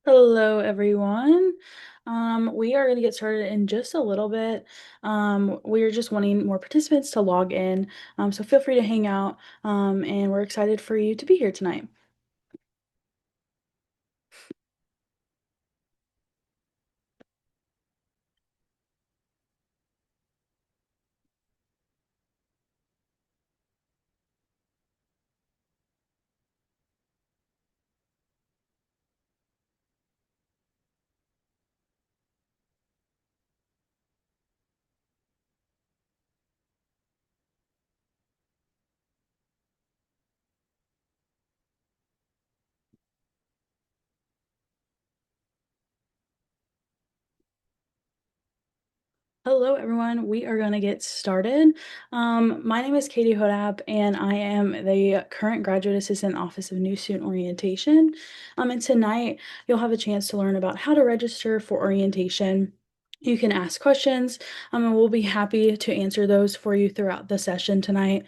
Hello, everyone. We are going to get started in just a little bit. We are just wanting more participants to log in, so feel free to hang out, and we're excited for you to be here tonight. Hello, everyone. We are going to get started. My name is Katie Hodap, and I am the current graduate assistant Office of New Student Orientation. And tonight, you'll have a chance to learn about how to register for orientation. You can ask questions, and we'll be happy to answer those for you throughout the session tonight.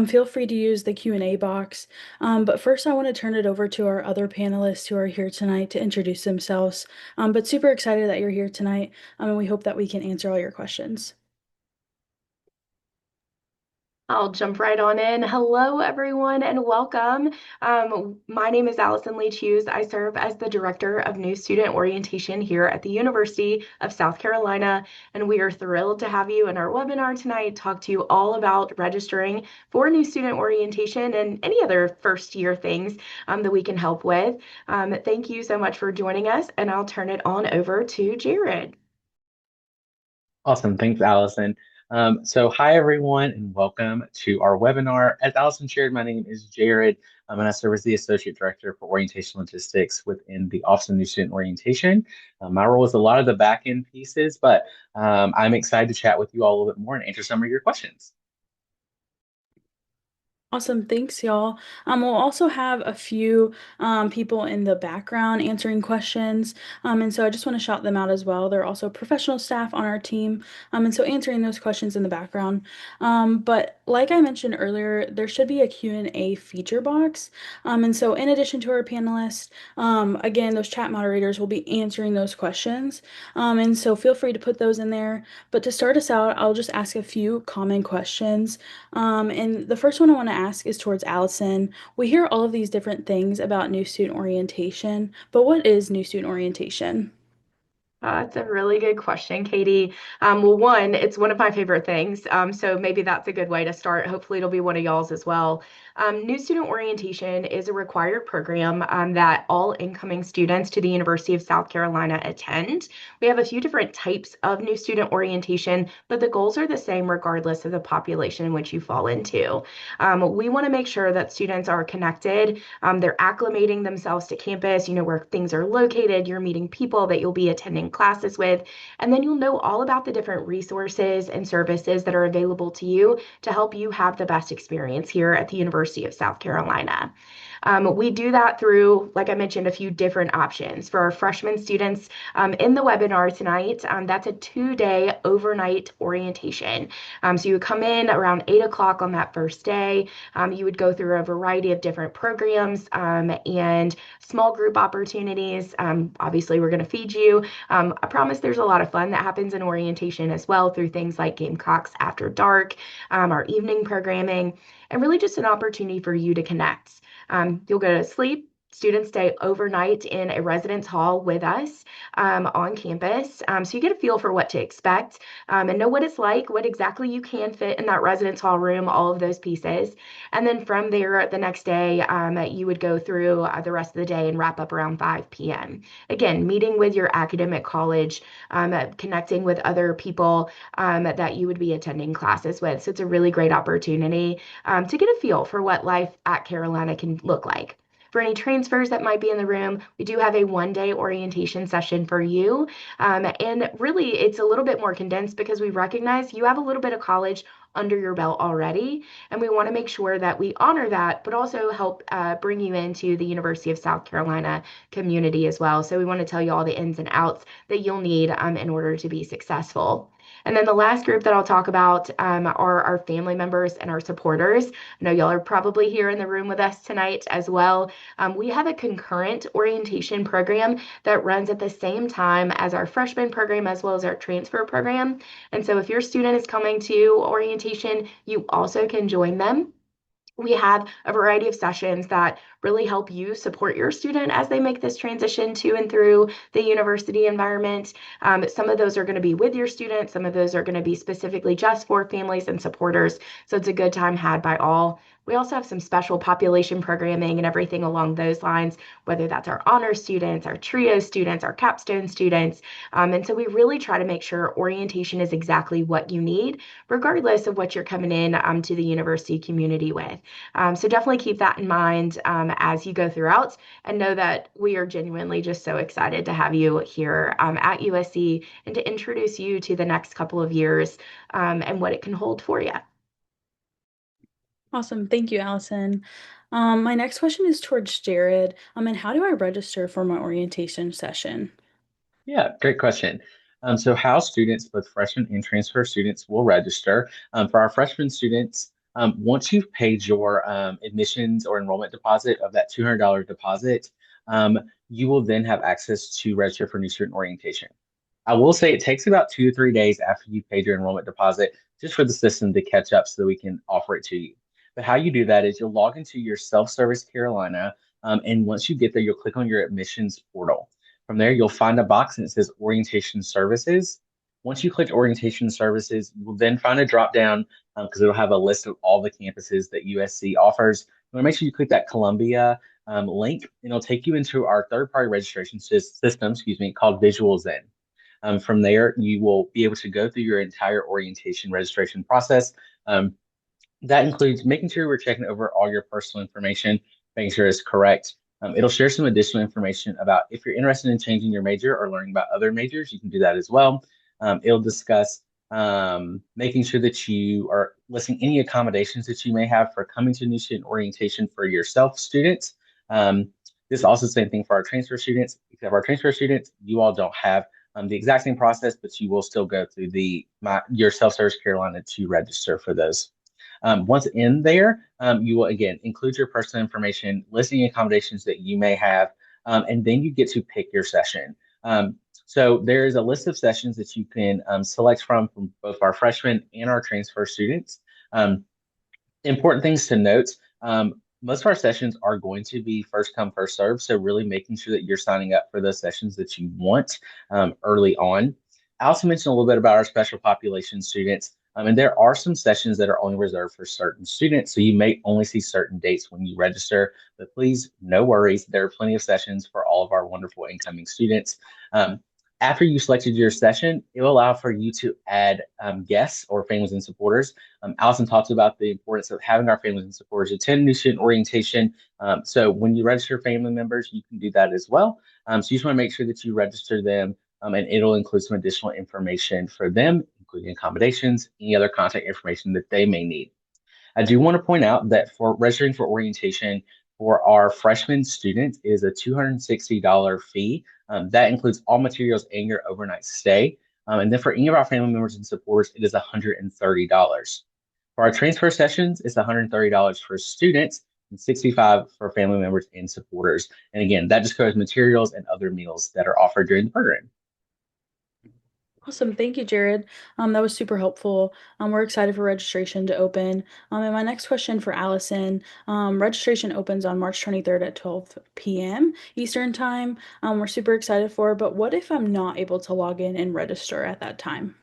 Feel free to use the Q&A box. But first, I want to turn it over to our other panelists who are here tonight to introduce themselves. But super excited that you're here tonight, and we hope that we can answer all your questions. I'll jump right on in. Hello, everyone, and welcome. My name is Allison Lee Hughes. I serve as the Director of New Student Orientation here at the University of South Carolina, and we are thrilled to have you in our webinar tonight, talk to you all about registering for New Student Orientation and any other first year things that we can help with. Thank you so much for joining us, and I'll turn it on over to Jared. Awesome. Thanks, Allison. So hi, everyone, and welcome to our webinar. As Allison shared, my name is Jared, and I serve as the Associate Director for Orientation Logistics within the Office of New Student Orientation. My role is a lot of the back end pieces, but I'm excited to chat with you all a little bit more and answer some of your questions. Awesome. Thanks, y'all. We'll also have a few people in the background answering questions. And so I just want to shout them out as well. They're also professional staff on our team. And so answering those questions in the background. But like I mentioned earlier, there should be a Q&A feature box. And so in addition to our panelists, again, those chat moderators will be answering those questions. And so feel free to put those in there. But to start us out, I'll just ask a few common questions. And the first one I want to ask is towards Allison. We hear all of these different things about new student orientation, but what is new student orientation? That's a really good question, Katie. Well, one, it's one of my favorite things. So maybe that's a good way to start. Hopefully, it'll be one of y'all's as well. New Student Orientation is a required program that all incoming students to the University of South Carolina attend. We have a few different types of New Student Orientation, but the goals are the same regardless of the population in which you fall into. We want to make sure that students are connected. They're acclimating themselves to campus, where things are located. You're meeting people that you'll be attending classes with, and then you'll know all about the different resources and services that are available to you to help you have the best experience here at the University of South Carolina. We do that through, like I mentioned, a few different options. For our freshman students in the webinar tonight, that's a 2-day overnight orientation. So you would come in around 8 o'clock on that first day. You would go through a variety of different programs and small group opportunities. Obviously, we're going to feed you. I promise there's a lot of fun that happens in orientation as well through things like Gamecocks After Dark, our evening programming, and really just an opportunity for you to connect. You'll go to sleep. Students stay overnight in a residence hall with us on campus. So you get a feel for what to expect and know what it's like, what exactly you can fit in that residence hall room, all of those pieces. And then from there, the next day, you would go through the rest of the day and wrap up around 5 p.m. Again, meeting with your academic college, connecting with other people that you would be attending classes with. So it's a really great opportunity to get a feel for what life at Carolina can look like. For any transfers that might be in the room, we do have a 1-day orientation session for you. And really, it's a little bit more condensed because we recognize you have a little bit of college under your belt already. And we want to make sure that we honor that, but also help bring you into the University of South Carolina community as well. So we want to tell you all the ins and outs that you'll need in order to be successful. And then the last group that I'll talk about are our family members and our supporters. I know y'all are probably here in the room with us tonight as well. We have a concurrent orientation program that runs at the same time as our freshman program as well as our transfer program. And so if your student is coming to orientation, you also can join them. We have a variety of sessions that really help you support your student as they make this transition to and through the university environment. Some of those are going to be with your students, some of those are going to be specifically just for families and supporters. So it's a good time had by all. We also have some special population programming and everything along those lines, whether that's our honor students, our trio students, our capstone students. And so we really try to make sure orientation is exactly what you need, regardless of what you're coming in to the university community with. So definitely keep that in mind as you go throughout and know that we are genuinely just so excited to have you here at USC and to introduce you to the next couple of years and what it can hold for you. Awesome. Thank you, Allison. My next question is towards Jared. And how do I register for my orientation session? Yeah, great question. So how students, both freshmen and transfer students, will register. For our freshman students, once you've paid your admissions or enrollment deposit of that $200 deposit, you will then have access to register for new student orientation. I will say it takes about 2 to 3 days after you've paid your enrollment deposit just for the system to catch up so that we can offer it to you. But how you do that is you'll log into your self-service Carolina, and once you get there, you'll click on your admissions portal. From there, you'll find a box and it says Orientation Services. Once you click Orientation Services, you will then find a drop down because it'll have a list of all the campuses that USC offers. You want to make sure you click that Columbia link, and it'll take you into our third-party registration system, called Visual Zen. From there, you will be able to go through your entire orientation registration process. That includes making sure we're checking over all your personal information, making sure it's correct. It'll share some additional information about if you're interested in changing your major or learning about other majors, you can do that as well. It'll discuss making sure that you are listing any accommodations that you may have for coming to new student orientation for yourself students. This is also the same thing for our transfer students, except our transfer students, you all don't have the exact same process, but you will still go through your self-service Carolina to register for those. Once in there, you will again include your personal information, listing accommodations that you may have, and then you get to pick your session. So there is a list of sessions that you can select from both our freshmen and our transfer students. Important things to note. Most of our sessions are going to be first come, first serve. So really making sure that you're signing up for those sessions that you want early on. I also mentioned a little bit about our special population students. And there are some sessions that are only reserved for certain students. So you may only see certain dates when you register, but please, no worries. There are plenty of sessions for all of our wonderful incoming students. After you selected your session, it will allow for you to add guests or families and supporters. Allison talks about the importance of having our families and supporters attend new student orientation. So when you register family members, you can do that as well. So you just want to make sure that you register them, and it'll include some additional information for them, including accommodations, any other contact information that they may need. I do want to point out that for registering for orientation for our freshman students is a $260 fee. That includes all materials and your overnight stay. And then for any of our family members and supporters, it is $130. For our transfer sessions, it's $130 for students and $65 for family members and supporters. And again, that just covers materials and other meals that are offered during the program. Awesome. Thank you, Jared. That was super helpful. We're excited for registration to open. And my next question for Allison, registration opens on March 23rd at 12 p.m. Eastern Time. We're super excited for it, but what if I'm not able to log in and register at that time?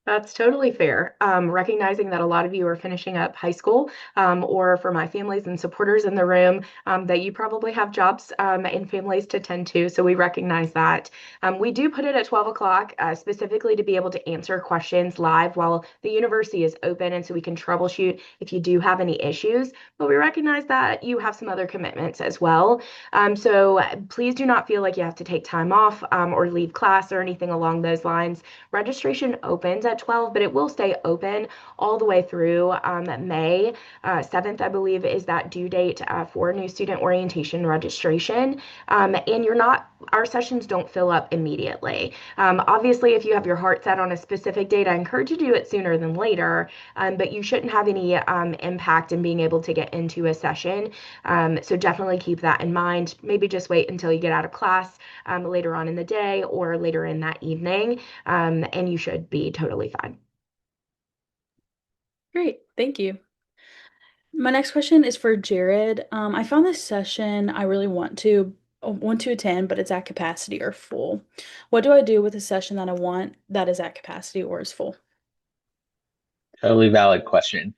That's totally fair. Recognizing that a lot of you are finishing up high school, or for my families and supporters in the room, that you probably have jobs and families to tend to. So we recognize that. We do put it at 12 o'clock specifically to be able to answer questions live while the university is open. And so we can troubleshoot if you do have any issues. But we recognize that you have some other commitments as well. So please do not feel like you have to take time off or leave class or anything along those lines. Registration opens at 12, but it will stay open all the way through May 7th, I believe, is that due date for new student orientation registration. And you're not our sessions don't fill up immediately. Obviously, if you have your heart set on a specific date, I encourage you to do it sooner than later, but you shouldn't have any impact in being able to get into a session. So definitely keep that in mind. Maybe just wait until you get out of class later on in the day or later in that evening, and you should be totally fine. Great, thank you. My next question is for Jared. I found this session I really want to attend, but it's at capacity or full. What do I do with a session that I want that is at capacity or is full? Totally valid question.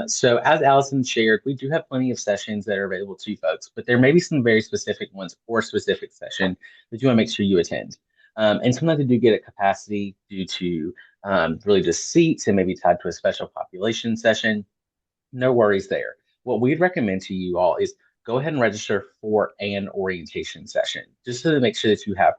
So as Allison shared, we do have plenty of sessions that are available to folks, but there may be some very specific ones or specific session that you want to make sure you attend. And sometimes they do get at capacity due to really just seats and maybe tied to a special population session. No worries there. What we'd recommend to you all is go ahead and register for an orientation session, just to make sure that you have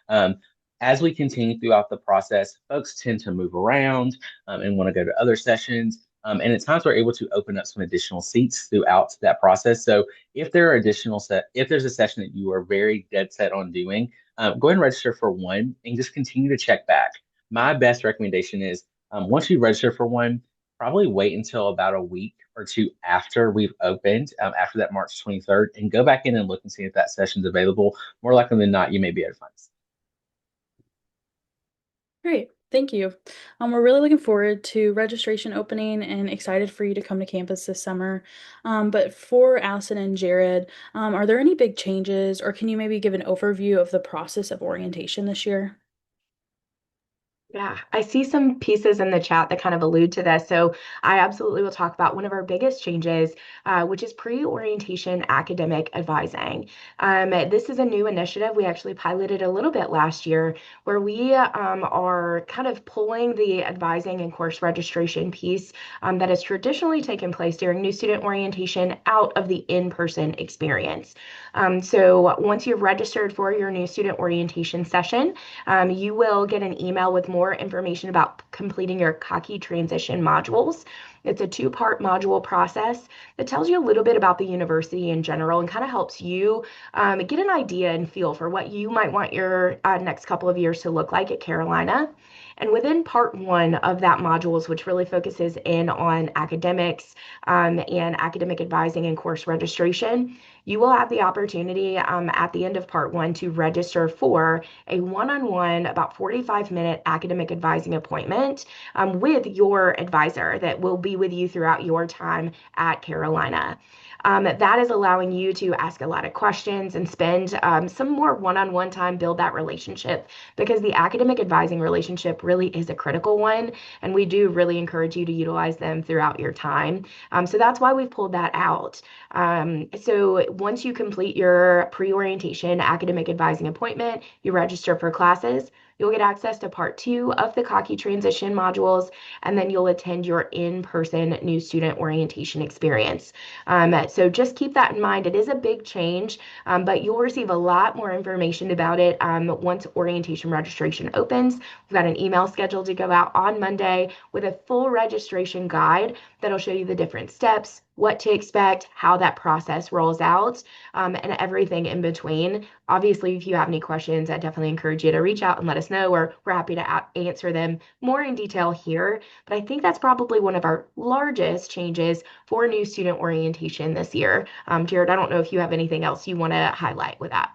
one. As we continue throughout the process, folks tend to move around and want to go to other sessions. And at times we're able to open up some additional seats throughout that process. So if there's a session that you are very dead set on doing, go ahead and register for one and just continue to check back. My best recommendation is once you register for one, probably wait until about a week or two after we've opened, after that March 23rd, and go back in and look and see if that session's available. More likely than not, you may be able to find it. Great, thank you. We're really looking forward to registration opening and excited for you to come to campus this summer. But for Allison and Jared, are there any big changes, or can you maybe give an overview of the process of orientation this year? Yeah, I see some pieces in the chat that kind of allude to this. So I absolutely will talk about one of our biggest changes, which is pre-orientation academic advising. This is a new initiative. We actually piloted a little bit last year where we are kind of pulling the advising and course registration piece that has traditionally taken place during new student orientation out of the in-person experience. So once you've registered for your new student orientation session, you will get an email with more information about completing your Kaki transition modules. It's a two-part module process that tells you a little bit about the university in general and kind of helps you get an idea and feel for what you might want your next couple of years to look like at Carolina. And within part one of that modules, which really focuses in on academics and academic advising and course registration, you will have the opportunity at the end of part one to register for a one-on-one, about 45-minute academic advising appointment with your advisor that will be with you throughout your time at Carolina. That is allowing you to ask a lot of questions and spend some more one-on-one time, build that relationship because the academic advising relationship really is a critical one, and we do really encourage you to utilize them throughout your time. So that's why we've pulled that out. So once you complete your pre-orientation academic advising appointment, you register for classes, you'll get access to part two of the Kaki transition modules, and then you'll attend your in-person new student orientation experience. So just keep that in mind. It is a big change, but you'll receive a lot more information about it once orientation registration opens. We've got an email scheduled to go out on Monday with a full registration guide that'll show you the different steps, what to expect, how that process rolls out, and everything in between. Obviously, if you have any questions, I definitely encourage you to reach out and let us know. We're happy to answer them more in detail here. But I think that's probably one of our largest changes for new student orientation this year. Jared, I don't know if you have anything else you want to highlight with that.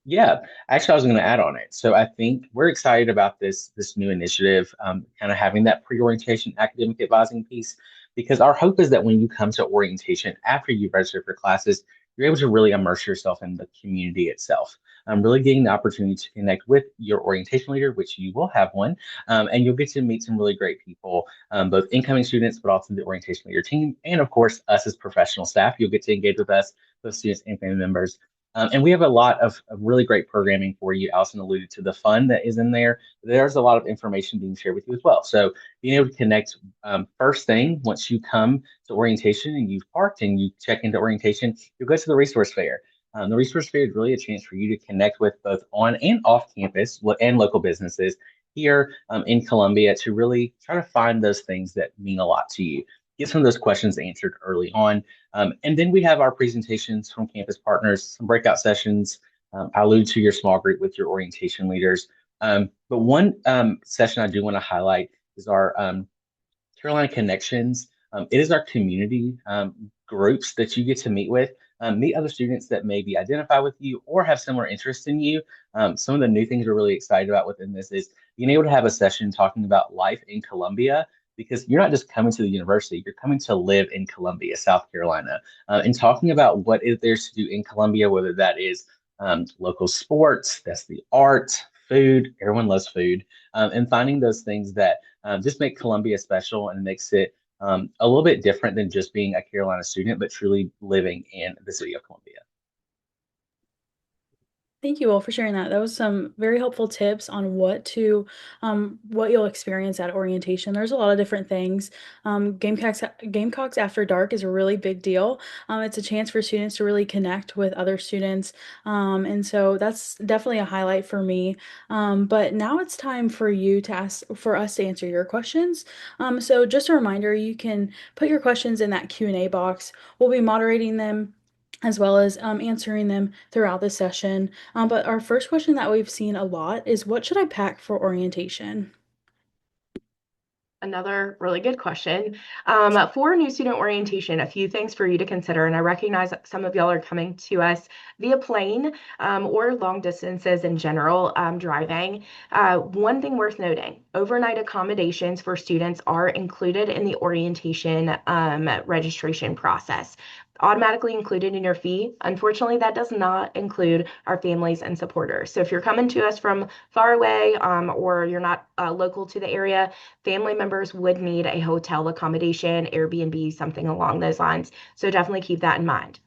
Yeah, actually, I was going to add on it. So I think we're excited about this new initiative, kind of having that pre-orientation academic advising piece, because our hope is that when you come to orientation after you register for classes, you're able to really immerse yourself in the community itself. Really getting the opportunity to connect with your orientation leader, which you will have one, and you'll get to meet some really great people, both incoming students, but also the orientation leader team, and of course, us as professional staff. You'll get to engage with us, both students and family members. And we have a lot of really great programming for you. Allison alluded to the fun that is in there. There's a lot of information being shared with you as well. So being able to connect first thing, once you come to orientation and you've parked and you check into orientation, you'll go to the resource fair. The resource fair is really a chance for you to connect with both on and off campus and local businesses here in Columbia to really try to find those things that mean a lot to you. Get some of those questions answered early on, and then we have our presentations from campus partners, some breakout sessions, I allude to your small group with your orientation leaders. But one session I do want to highlight is our Carolina Connections. It is our community groups that you get to meet with, meet other students that maybe identify with you or have similar interests in you. Some of the new things we're really excited about within this is being able to have a session talking about life in Columbia, because you're not just coming to the university, you're coming to live in Columbia, South Carolina, and talking about what is there to do in Columbia, whether that is local sports, that's the arts, food, everyone loves food, and finding those things that just make Columbia special and makes it a little bit different than just being a Carolina student, but truly living in the city of Columbia. Thank you all for sharing that. That was some very helpful tips on what you'll experience at orientation. There's a lot of different things. Gamecocks After Dark is a really big deal. It's a chance for students to really connect with other students. And so that's definitely a highlight for me. But now it's time for us to answer your questions. So just a reminder, you can put your questions in that Q&A box. We'll be moderating them as well as answering them throughout the session. But our first question that we've seen a lot is, what should I pack for orientation? Another really good question. For new student orientation, a few things for you to consider, and I recognize that some of y'all are coming to us via plane or long distances in general, driving. One thing worth noting, overnight accommodations for students are included in the orientation registration process. Automatically included in your fee. Unfortunately, that does not include our families and supporters. So if you're coming to us from far away or you're not local to the area, family members would need a hotel accommodation, Airbnb, something along those lines. So definitely keep that in mind.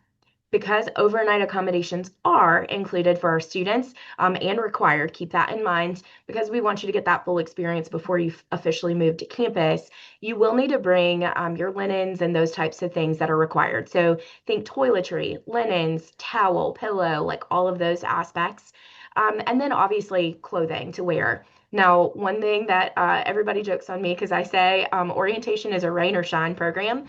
Because overnight accommodations are included for our students and required, keep that in mind. Because we want you to get that full experience before you officially move to campus, you will need to bring your linens and those types of things that are required. So think toiletry, linens, towel, pillow, like all of those aspects. And then obviously clothing to wear. Now, one thing that everybody jokes on me because I say orientation is a rain or shine program.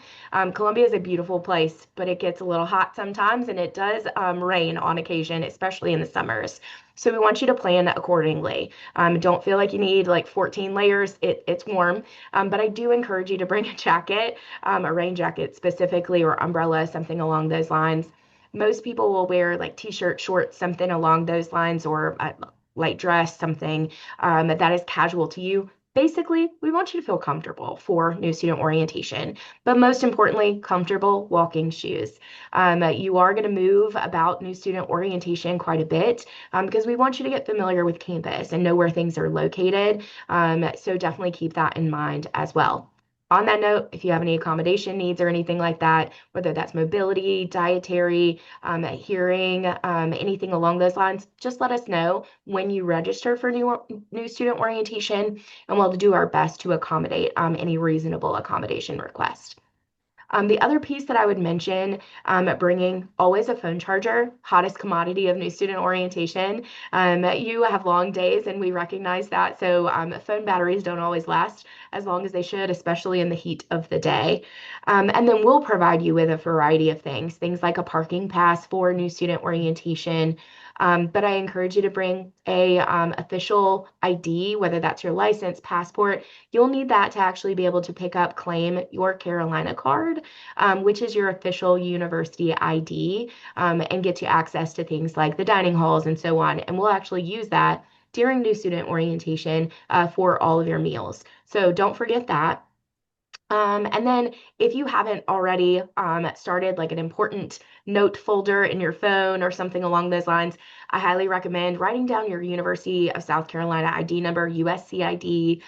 Columbia is a beautiful place, but it gets a little hot sometimes and it does rain on occasion, especially in the summers. So we want you to plan accordingly. Don't feel like you need like 14 layers. It's warm, but I do encourage you to bring a jacket, a rain jacket specifically, or umbrella, something along those lines. Most people will wear like t-shirt, shorts, something along those lines, or a light dress, something that is casual to you. Basically, we want you to feel comfortable for new student orientation, but most importantly, comfortable walking shoes. You are going to move about new student orientation quite a bit because we want you to get familiar with campus and know where things are located. So definitely keep that in mind as well. On that note, if you have any accommodation needs or anything like that, whether that's mobility, dietary, hearing, anything along those lines, just let us know when you register for new student orientation, and we'll do our best to accommodate any reasonable accommodation request. The other piece that I would mention, bringing always a phone charger, hottest commodity of new student orientation. You have long days, and we recognize that. So phone batteries don't always last as long as they should, especially in the heat of the day. And then we'll provide you with a variety of things like a parking pass for new student orientation. But I encourage you to bring a official ID, whether that's your license, passport. You'll need that to actually be able to pick up, claim your Carolina card, which is your official university ID, and get you access to things like the dining halls and so on. And we'll actually use that during new student orientation for all of your meals. So don't forget that. And then if you haven't already started like an important note folder in your phone or something along those lines, I highly recommend writing down your University of South Carolina ID number, USC ID,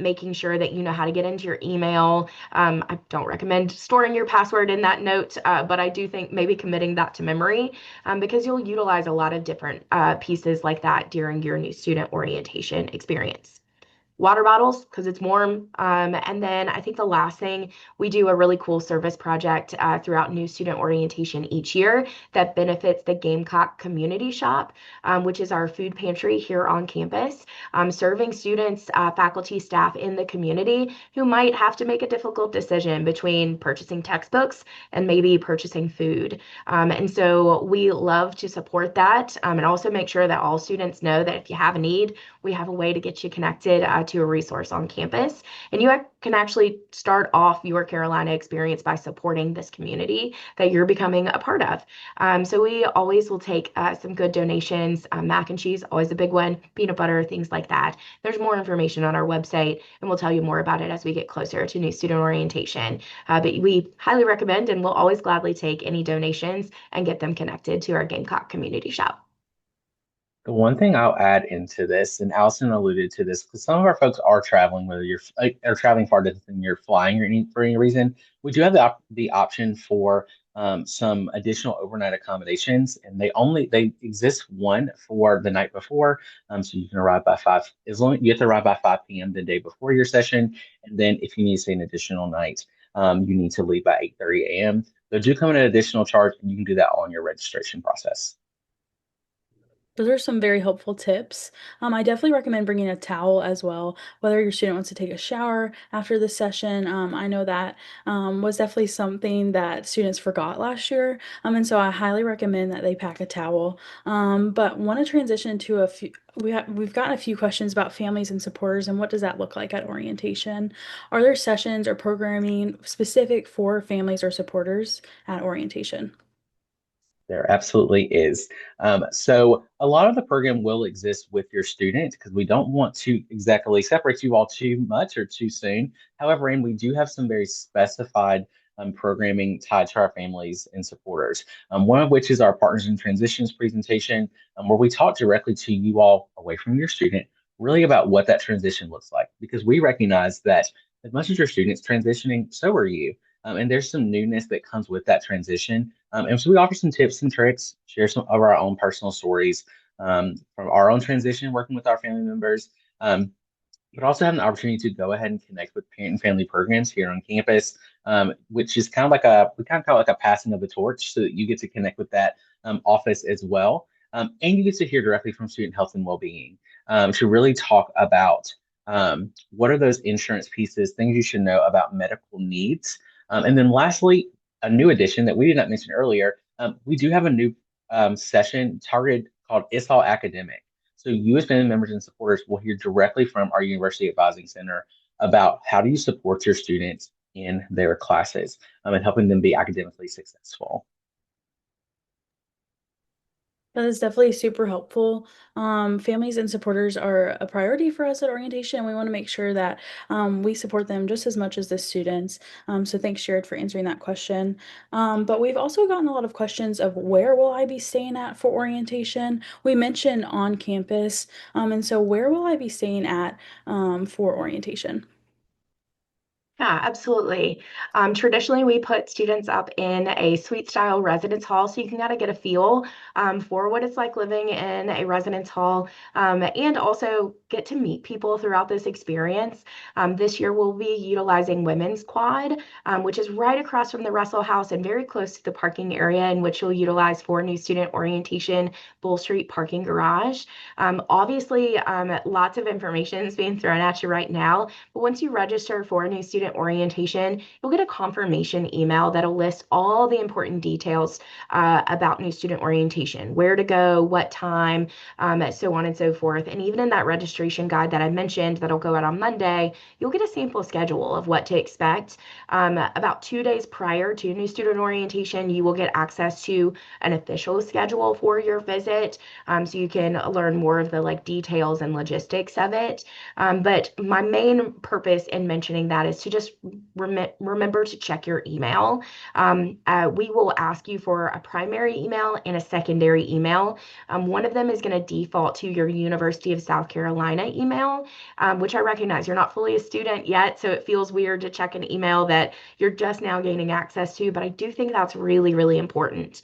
making sure that you know how to get into your email. I don't recommend storing your password in that note, but I do think maybe committing that to memory because you'll utilize a lot of different pieces like that during your new student orientation experience. water bottles because it's warm. And then I think the last thing, we do a really cool service project throughout new student orientation each year that benefits the Gamecock Community Shop, which is our food pantry here on campus, serving students, faculty, staff in the community who might have to make a difficult decision between purchasing textbooks and maybe purchasing food. And so we love to support that and also make sure that all students know that if you have a need, we have a way to get you connected to a resource on campus. And you can actually start off your Carolina experience by supporting this community that you're becoming a part of. So we always will take some good donations, mac and cheese, always a big one, peanut butter, things like that. There's more information on our website, and we'll tell you more about it as we get closer to new student orientation. But we highly recommend and we'll always gladly take any donations and get them connected to our Gamecock Community Shop. The one thing I'll add into this, and Allison alluded to this, because some of our folks are traveling, whether you're are traveling far distance and you're flying or for any reason, we do have the option for some additional overnight accommodations, and they exist one for the night before, so you can arrive by 5 as long you have to arrive by 5 p.m. the day before your session, and then if you need to stay an additional night, you need to leave by 8:30 a.m. They do come at an additional charge, and you can do that all in your registration process. Those are some very helpful tips. I definitely recommend bringing a towel as well, whether your student wants to take a shower after the session. I know that was definitely something that students forgot last year, and so I highly recommend that they pack a towel. But want to transition to a few. We've gotten a few questions about families and supporters and what does that look like at orientation? Are there sessions or programming specific for families or supporters at orientation? There absolutely is. So a lot of the program will exist with your student because we don't want to exactly separate you all too much or too soon. However, and we do have some very specified programming tied to our families and supporters. One of which is our Partners in Transitions presentation, where we talk directly to you all away from your student, really about what that transition looks like. Because we recognize that as much as your student's transitioning, so are you. And there's some newness that comes with that transition. And so we offer some tips and tricks, share some of our own personal stories from our own transition working with our family members, but also have an opportunity to go ahead and connect with parent and family programs here on campus, which is kind of like we kind of call it like a passing of the torch so that you get to connect with that office as well. And you get to hear directly from student health and well-being to really talk about what are those insurance pieces, things you should know about medical needs. And then lastly, a new addition that we did not mention earlier, we do have a new session targeted called It's All Academic. So you as family members and supporters will hear directly from our University Advising Center about how do you support your students in their classes and helping them be academically successful. That is definitely super helpful. Families and supporters are a priority for us at orientation, and we want to make sure that we support them just as much as the students. So thanks, Jared, for answering that question. But we've also gotten a lot of questions of where will I be staying at for orientation? We mentioned on campus, and so where will I be staying at for orientation? Yeah, absolutely. Traditionally, we put students up in a suite style residence hall, so you can kind of get a feel for what it's like living in a residence hall and also get to meet people throughout this experience. This year, we'll be utilizing Women's Quad, which is right across from the Russell House and very close to the parking area in which you'll utilize for new student orientation, Bull Street parking garage. Obviously, lots of information is being thrown at you right now, but once you register for a new student orientation, you'll get a confirmation email that'll list all the important details about new student orientation, where to go, what time, so on and so forth. And even in that registration guide that I mentioned that'll go out on Monday, you'll get a sample schedule of what to expect. About 2 days prior to new student orientation, you will get access to an official schedule for your visit, so you can learn more of the details and logistics of it. But my main purpose in mentioning that is to just remember to check your email. We will ask you for a primary email and a secondary email. One of them is going to default to your University of South Carolina email, which I recognize you're not fully a student yet, so it feels weird to check an email that you're just now gaining access to, but I do think that's really, really important.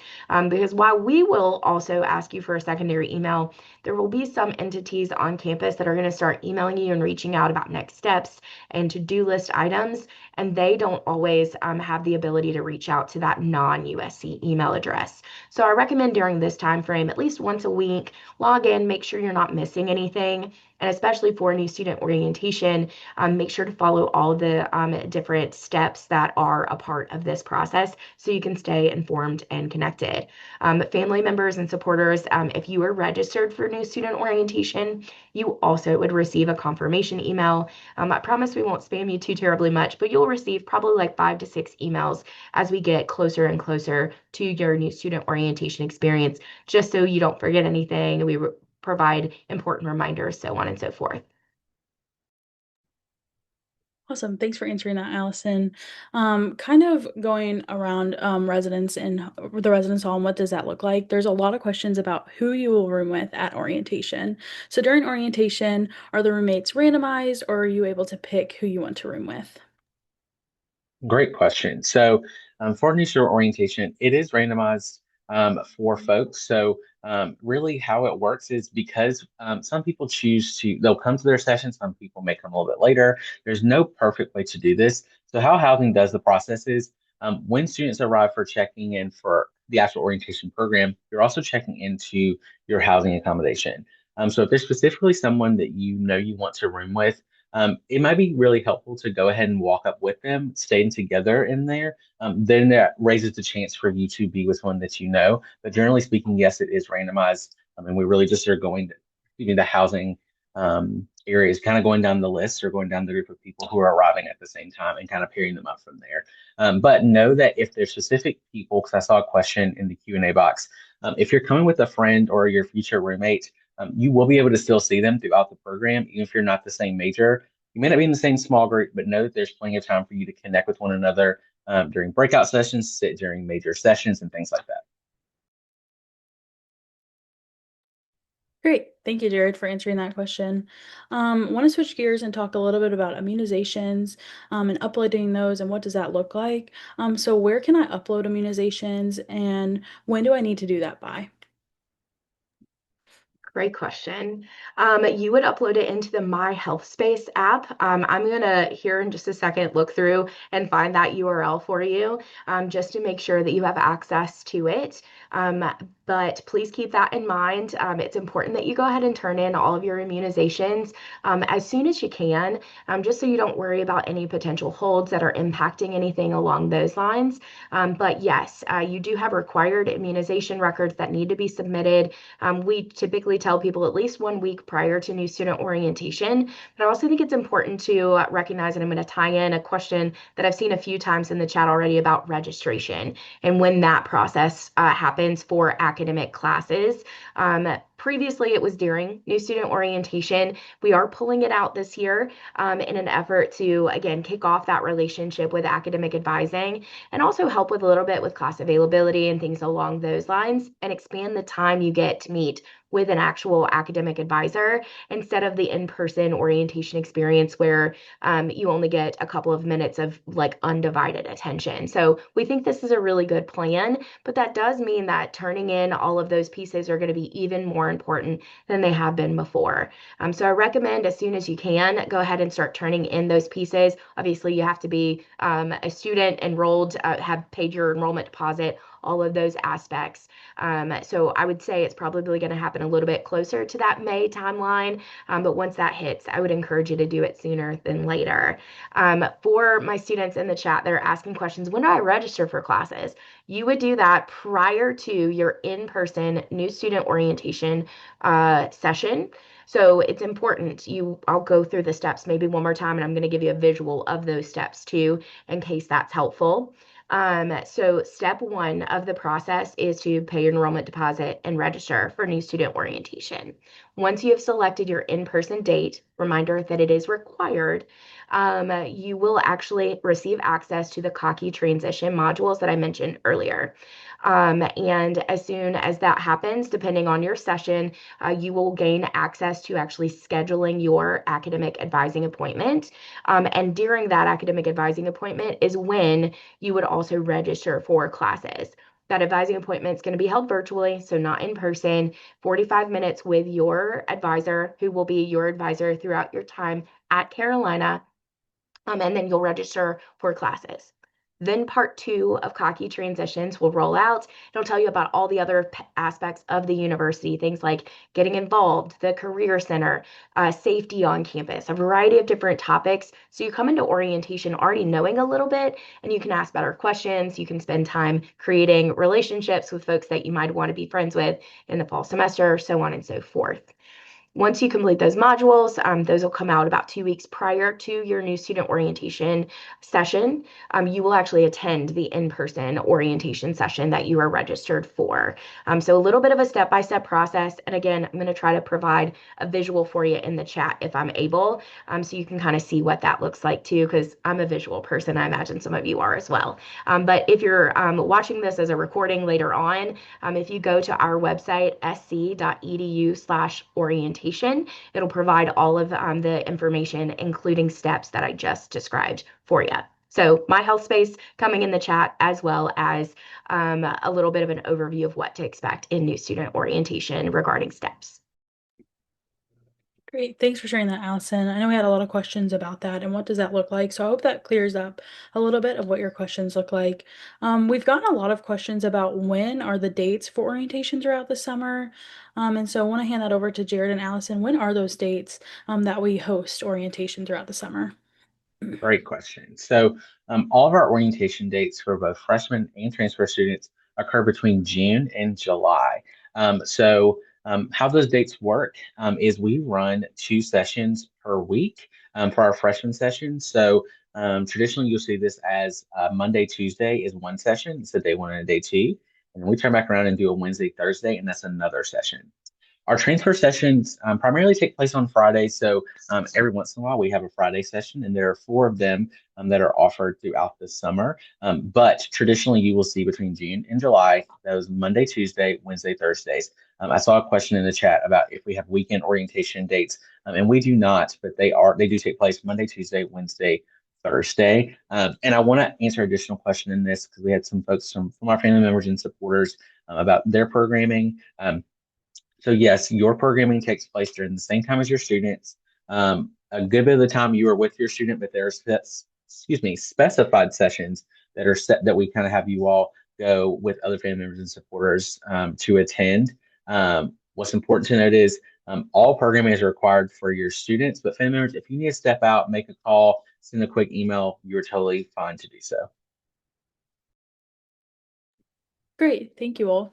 Because while we will also ask you for a secondary email, there will be some entities on campus that are going to start emailing you and reaching out about next steps and to-do list items, and they don't always have the ability to reach out to that non-USC email address. So I recommend during this time frame, at least once a week, log in, make sure you're not missing anything, and especially for new student orientation, make sure to follow all the different steps that are a part of this process so you can stay informed and connected. Family members and supporters, if you are registered for new student orientation, you also would receive a confirmation email. I promise we won't spam you too terribly much, but you'll receive probably like 5 to 6 emails as we get closer and closer to your new student orientation experience, just so you don't forget anything. We provide important reminders, so on and so forth. Awesome. Thanks for answering that, Allison. Kind of going around residence in the residence hall and what does that look like? There's a lot of questions about who you will room with at orientation. So during orientation, are the roommates randomized or are you able to pick who you want to room with? Great question. So, for new student orientation, it is randomized for folks. So, really, how it works is because some people choose to, they'll come to their session, some people may come a little bit later. There's no perfect way to do this. So, how housing does the process is when students arrive for checking in for the actual orientation program, you're also checking into your housing accommodation. So, if there's specifically someone that you know you want to room with, it might be really helpful to go ahead and walk up with them, staying together in there. Then that raises the chance for you to be with one that you know. But generally speaking, yes, it is randomized. I mean, we really just are going to, the housing areas, kind of going down the list or going down the group of people who are arriving at the same time and kind of pairing them up from there. But know that if there's specific people, because I saw a question in the Q&A box, if you're coming with a friend or your future roommate, you will be able to still see them throughout the program, even if you're not the same major. You may not be in the same small group, but know that there's plenty of time for you to connect with one another during breakout sessions, sit during major sessions, and things like that. Great. Thank you, Jared, for answering that question. Want to switch gears and talk a little bit about immunizations and uploading those and what does that look like? So where can I upload immunizations and when do I need to do that by? Great question. You would upload it into the My Health Space app. I'm going to here in just a second look through and find that URL for you just to make sure that you have access to it. But please keep that in mind. It's important that you go ahead and turn in all of your immunizations as soon as you can, just so you don't worry about any potential holds that are impacting anything along those lines. But yes, you do have required immunization records that need to be submitted. We typically tell people at least 1 week prior to new student orientation. But I also think it's important to recognize, and I'm going to tie in a question that I've seen a few times in the chat already about registration and when that process happens for academic classes. Previously, it was during new student orientation. We are pulling it out this year in an effort to, again, kick off that relationship with academic advising and also help with a little bit with class availability and things along those lines and expand the time you get to meet with an actual academic advisor instead of the in-person orientation experience where you only get a couple of minutes of like undivided attention. So we think this is a really good plan, but that does mean that turning in all of those pieces are going to be even more important than they have been before. So I recommend as soon as you can, go ahead and start turning in those pieces. Obviously, you have to be a student enrolled, have paid your enrollment deposit, all of those aspects. So I would say it's probably going to happen a little bit closer to that May timeline. But once that hits, I would encourage you to do it sooner than later. For my students in the chat, they're asking questions, when do I register for classes? You would do that prior to your in-person new student orientation session. So it's important I'll go through the steps maybe one more time, and I'm going to give you a visual of those steps too, in case that's helpful. So step one of the process is to pay your enrollment deposit and register for new student orientation. Once you have selected your in-person date, reminder that it is required, you will actually receive access to the Cocky transition modules that I mentioned earlier. And as soon as that happens, depending on your session, you will gain access to actually scheduling your academic advising appointment. And during that academic advising appointment is when you would also register for classes. That advising appointment is going to be held virtually, so not in person, 45 minutes with your advisor, who will be your advisor throughout your time at Carolina, and then you'll register for classes. Then part two of Cocky Transitions will roll out. It'll tell you about all the other aspects of the university, things like getting involved, the Career Center, safety on campus, a variety of different topics. So you come into orientation already knowing a little bit, and you can ask better questions. You can spend time creating relationships with folks that you might want to be friends with in the fall semester, so on and so forth. Once you complete those modules, those will come out about 2 weeks prior to your new student orientation session. You will actually attend the in-person orientation session that you are registered for. So a little bit of a step-by-step process. And again, I'm going to try to provide a visual for you in the chat if I'm able, so you can kind of see what that looks like too, because I'm a visual person. I imagine some of you are as well. But if you're watching this as a recording later on, if you go to our website, sc.edu/orientation, it'll provide all of the information, including steps that I just described for you. So my health space coming in the chat, as well as a little bit of an overview of what to expect in new student orientation regarding steps. Great. Thanks for sharing that, Allison. I know we had a lot of questions about that and what does that look like. So I hope that clears up a little bit of what your questions look like. We've gotten a lot of questions about when are the dates for orientation throughout the summer. And so I want to hand that over to Jared and Allison. When are those dates that we host orientation throughout the summer? Great question. So, all of our orientation dates for both freshmen and transfer students occur between June and July. How those dates work is we run 2 sessions per week for our freshman session. Traditionally, you'll see this as Monday, Tuesday is one session, so day one and day two. And then we turn back around and do a Wednesday, Thursday, and that's another session. Our transfer sessions primarily take place on Fridays. Every once in a while, we have a Friday session, and there are 4 of them that are offered throughout the summer. But traditionally, you will see between June and July, those Monday, Tuesday, Wednesday, Thursdays. I saw a question in the chat about if we have weekend orientation dates, and we do not, but they do take place Monday, Tuesday, Wednesday, Thursday. And I want to answer additional question in this because we had some folks from our family members and supporters about their programming. So yes, your programming takes place during the same time as your students. A good bit of the time you are with your student, but there are specified sessions that are set that we kind of have you all go with other family members and supporters to attend. What's important to note is all programming is required for your students, but family members, if you need to step out, make a call, send a quick email, you're totally fine to do so. Great. Thank you all.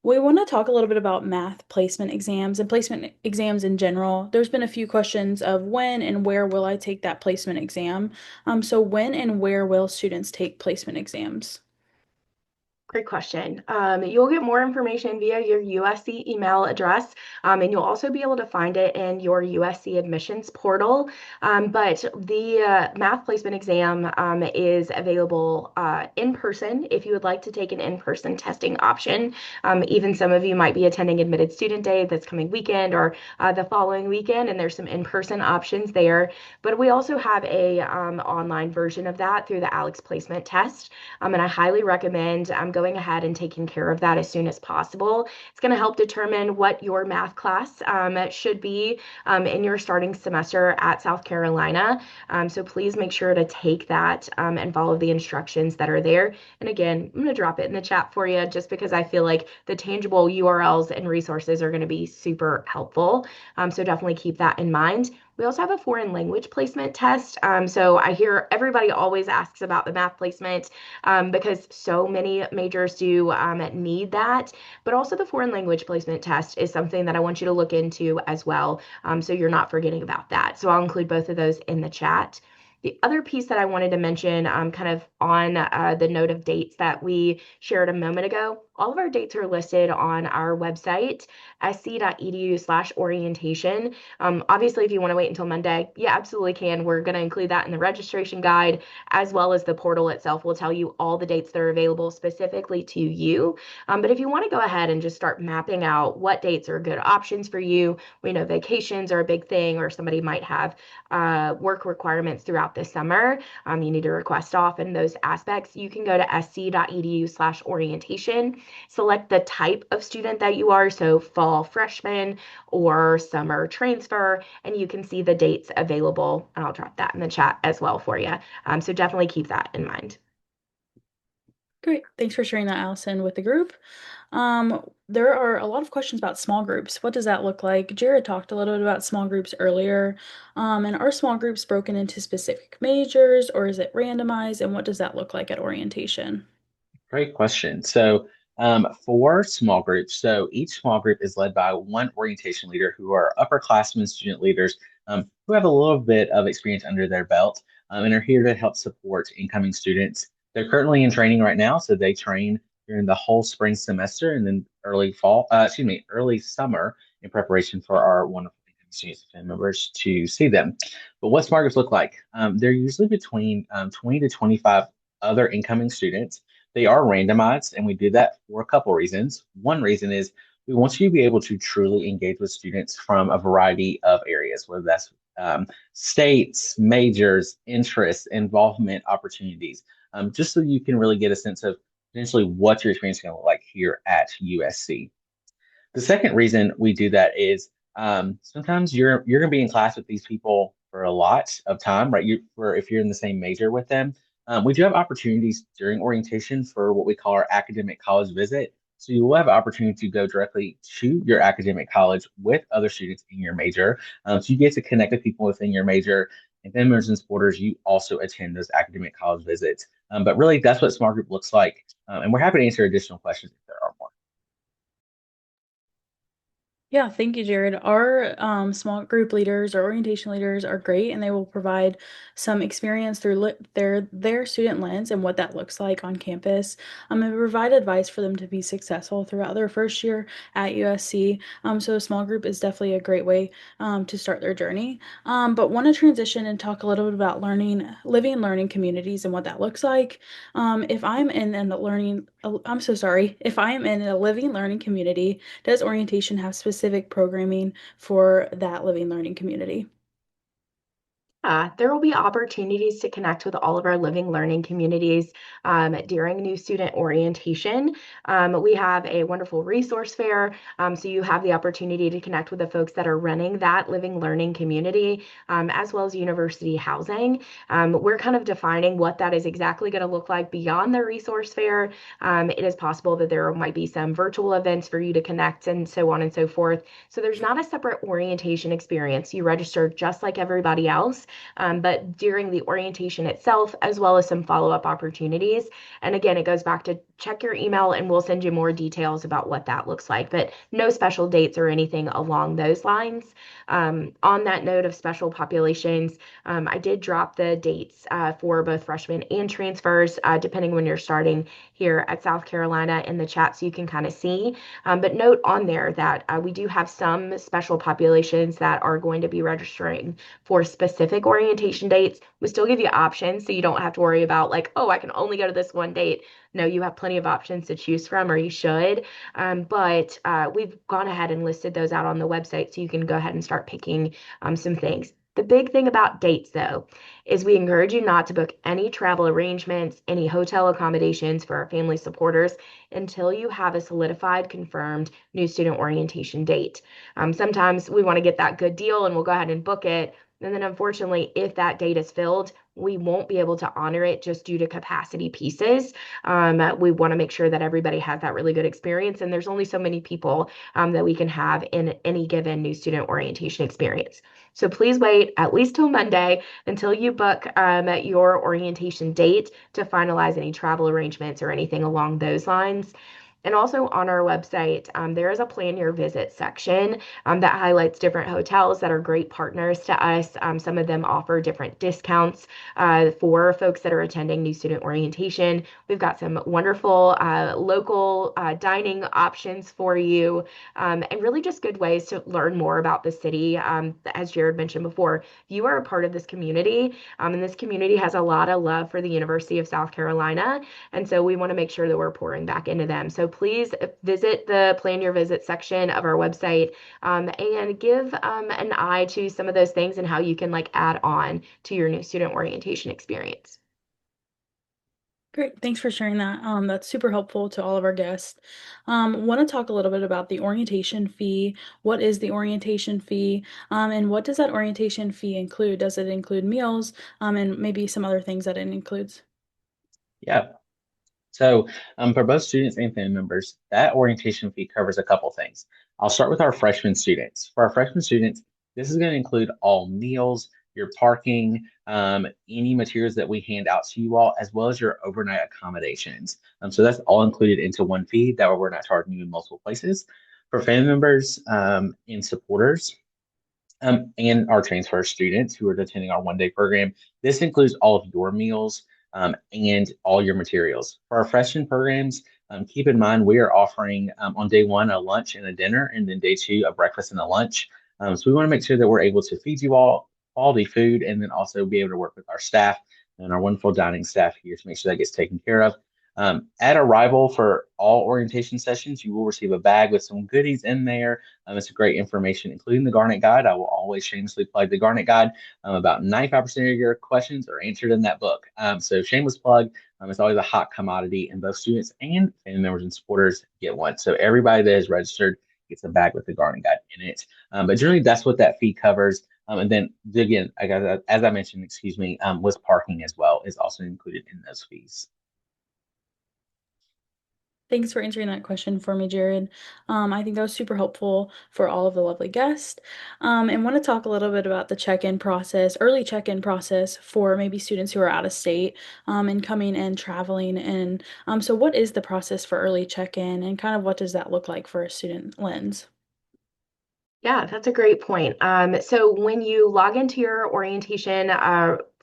We want to talk a little bit about math placement exams and placement exams in general. There's been a few questions of when and where will I take that placement exam. So when and where will students take placement exams? Great question. You'll get more information via your USC email address, and you'll also be able to find it in your USC admissions portal. But the math placement exam is available in person if you would like to take an in-person testing option. Even some of you might be attending Admitted Student Day this coming weekend or the following weekend, and there's some in-person options there. But we also have a online version of that through the ALEX placement test, and I highly recommend going ahead and taking care of that as soon as possible. It's going to help determine what your math class should be in your starting semester at South Carolina. So please make sure to take that and follow the instructions that are there. And again, I'm going to drop it in the chat for you just because I feel like the tangible URLs and resources are going to be super helpful. So definitely keep that in mind. We also have a foreign language placement test. So I hear everybody always asks about the math placement because so many majors do need that. But also the foreign language placement test is something that I want you to look into as well. So you're not forgetting about that. So I'll include both of those in the chat. The other piece that I wanted to mention, kind of on the note of dates that we shared a moment ago, all of our dates are listed on our website, sc.edu/orientation. Obviously, if you want to wait until Monday, you absolutely can. We're going to include that in the registration guide, as well as the portal itself will tell you all the dates that are available specifically to you. But if you want to go ahead and just start mapping out what dates are good options for you, we know vacations are a big thing, or somebody might have work requirements throughout the summer. You need to request off in those aspects. You can go to sc.edu/orientation, select the type of student that you are, so fall freshman or summer transfer, and you can see the dates available. And I'll drop that in the chat as well for you. So definitely keep that in mind. Great. Thanks for sharing that, Allison, with the group. There are a lot of questions about small groups. What does that look like? Jared talked a little bit about small groups earlier. And are small groups broken into specific majors or is it randomized? And what does that look like at orientation? Great question. For small groups, so each small group is led by one orientation leader who are upperclassmen student leaders who have a little bit of experience under their belt and are here to help support incoming students. They're currently in training right now, so they train during the whole spring semester and then early summer in preparation for our wonderful incoming students and members to see them. But what small groups look like? They're usually between 20 to 25 other incoming students. They are randomized, and we do that for a couple reasons. One reason is we want you to be able to truly engage with students from a variety of areas, whether that's states, majors, interests, involvement, opportunities, just so you can really get a sense of potentially what your experience is going to look like here at USC. The second reason we do that is sometimes you're going to be in class with these people for a lot of time, right? If you're in the same major with them, we do have opportunities during orientation for what we call our academic college visit. So you will have an opportunity to go directly to your academic college with other students in your major. So you get to connect with people within your major. And then members and supporters, you also attend those academic college visits. But really, that's what small group looks like. And we're happy to answer additional questions if there are more. Yeah, thank you, Jared. Our small group leaders or orientation leaders are great, and they will provide some experience through their student lens and what that looks like on campus, and provide advice for them to be successful throughout their first year at USC. So a small group is definitely a great way to start their journey. But want to transition and talk a little bit about living and learning communities and what that looks like. If I'm in the learning, I'm so sorry. If I am in a living learning community, does orientation have specific programming for that living learning community? There will be opportunities to connect with all of our living learning communities during new student orientation. We have a wonderful resource fair, so you have the opportunity to connect with the folks that are running that living learning community, as well as university housing. We're kind of defining what that is exactly going to look like beyond the resource fair. It is possible that there might be some virtual events for you to connect and so on and so forth. So there's not a separate orientation experience. You register just like everybody else, but during the orientation itself, as well as some follow-up opportunities. And again, it goes back to check your email and we'll send you more details about what that looks like, but no special dates or anything along those lines. On that note of special populations, I did drop the dates for both freshmen and transfers, depending when you're starting here at South Carolina in the chat, so you can kind of see. But note on there that we do have some special populations that are going to be registering for specific orientation dates. We still give you options, so you don't have to worry about like, oh, I can only go to this one date. No, you have plenty of options to choose from, or you should. But we've gone ahead and listed those out on the website, so you can go ahead and start picking some things. The big thing about dates, though, is we encourage you not to book any travel arrangements, any hotel accommodations for our family supporters until you have a solidified, confirmed new student orientation date. Sometimes we want to get that good deal and we'll go ahead and book it. And then unfortunately, if that date is filled, we won't be able to honor it just due to capacity pieces. We want to make sure that everybody has that really good experience. And there's only so many people that we can have in any given new student orientation experience. So please wait at least till Monday until you book your orientation date to finalize any travel arrangements or anything along those lines. And also on our website, there is a plan your visit section that highlights different hotels that are great partners to us. Some of them offer different discounts for folks that are attending new student orientation. We've got some wonderful local dining options for you, and really just good ways to learn more about the city. As Jared mentioned before, you are a part of this community, and this community has a lot of love for the University of South Carolina. And so we want to make sure that we're pouring back into them. So please visit the Plan Your Visit section of our website, and give an eye to some of those things and how you can like add on to your new student orientation experience. Great. Thanks for sharing that. That's super helpful to all of our guests. Want to talk a little bit about the orientation fee. What is the orientation fee? And what does that orientation fee include? Does it include meals? And maybe some other things that it includes? Yeah. So, for both students and family members, that orientation fee covers a couple things. I'll start with our freshman students. For our freshman students, this is going to include all meals, your parking, any materials that we hand out to you all, as well as your overnight accommodations. So that's all included into one fee. That way, we're not charging you in multiple places. For family members and supporters, and our transfer students who are attending our 1 day program. This includes all of your meals and all your materials. For our freshman programs, keep in mind we are offering on day one a lunch and a dinner, and then day two a breakfast and a lunch. So we want to make sure that we're able to feed you all quality food and then also be able to work with our staff and our wonderful dining staff here to make sure that gets taken care of. At arrival for all orientation sessions, you will receive a bag with some goodies in there. It's a great information, including the Garnet Guide. I will always shamelessly plug the Garnet Guide. About 95% of your questions are answered in that book. So shameless plug. It's always a hot commodity, and both students and family members and supporters get one. So everybody that is registered gets a bag with the Garnet Guide in it. But generally, that's what that fee covers. And then again, as I mentioned, excuse me, was parking as well is also included in those fees. Thanks for answering that question for me, Jared. I think that was super helpful for all of the lovely guests. And want to talk a little bit about the check-in process, early check-in process for maybe students who are out of state and coming and traveling. And so what is the process for early check-in and kind of what does that look like for a student lens? Yeah, that's a great point. So when you log into your orientation